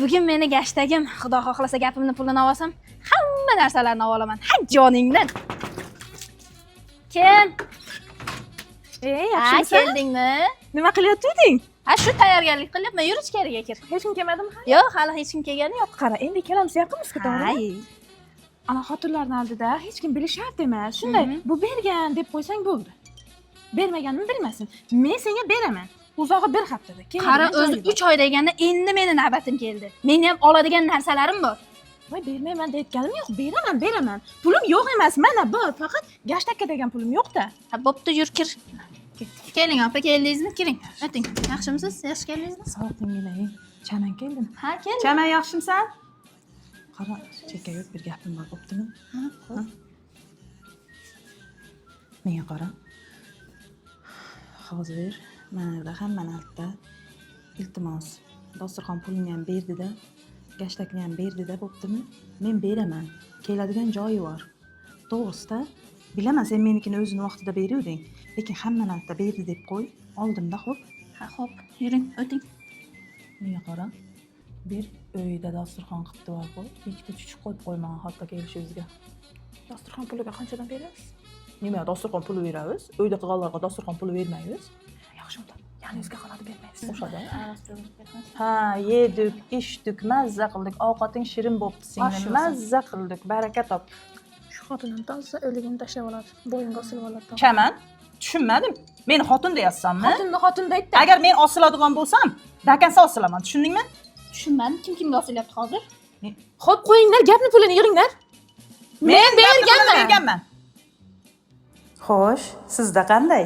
Bugun meni gashtagim, xudo xohlasa gapimni pulini olsam, hamma narsalarni olaman. Ha joningdan. Kim? Yaxshimisan? Keldingmi? Nima qilyaptiding? Ha, shu tayyorgarlik qilyapman. Yur ichkariga kir. Hech kim kelmadimi? Yo'q, hali hech kim kelgani yo'q. Qara, endi ikkalamiz yaqinmiz-ku, to'g'rimi? Hay. Ana xotinlarning oldida hech kim bilishi shart emas. Shunday, bu bergan deb qo'ysang bo'ldi. Bermaganini bilmasin. Men senga beraman. Uzog'i bir haftada. Qara, o'zi 3 oy deganda endi meni navbatim keldi. Meni ham oladigan narsalarim bor. Voy, bermayman deyotganim yo'q. Beraman. Pulim yo'q emas. Mana bor, faqat gashtagga degan pulim yo'q-da. Ha, bo'pti, yur kir. Keling, opa, keldingizmi? Kiring. O'ting. Yaxshimisiz? Yaxshi keldingizmi? Sog'lig'inglar. Chaman keldim. Ha, keldim. Chaman, yaxshimisan? Qara, chekka yur, bir gapim bor, bo'ptimi? Ha. Menga qara. Hozir mana hamma narsa iltimos. Dasturxon pulini ham berdi-da, gashtakni ham berdi-da, bo'ptimi? Men beraman. Keladigan joyi bor. To'g'risida, bilaman sen menikini o'zini vaqtida beruvding, lekin hamma narsa berdi deb qo'y. Oldimda, xo'p? Ha, xo'p. Yuring, o'ting. Menga qara. Bir uyda dasturxon qilib qo'yib qo'y. Ikkita chuchuk qo'yib qo'ymagan hatto kelishingizga. Dasturxon puliga qanchadan berasiz? Nima, dasturxon puli beramiz? Uyda qilganlarga dasturxon puli bermaymiz. Yaxshi unda. Yaningizga qoladi bermaysiz. O'shada. Ha, yedik, ichdik, mazza qildik. Ovqating shirin bo'pti singlim. Mazza qildik. Baraka top. Shu xotinim tozsa o'ligini tashlab oladi. Bo'yinga osilib oladi. Chaman, tushunmadim. Meni xotin deyapsanmi? Xotin deydi. Agar men osiladigan bo'lsam, dakansa osilaman, tushundingmi? Tushunmadim. Kim kimga osilyapti hozir? Xo'p, qo'yinglar, gapni pulini yig'inglar. Men berganman. Xo'sh, sizda qanday?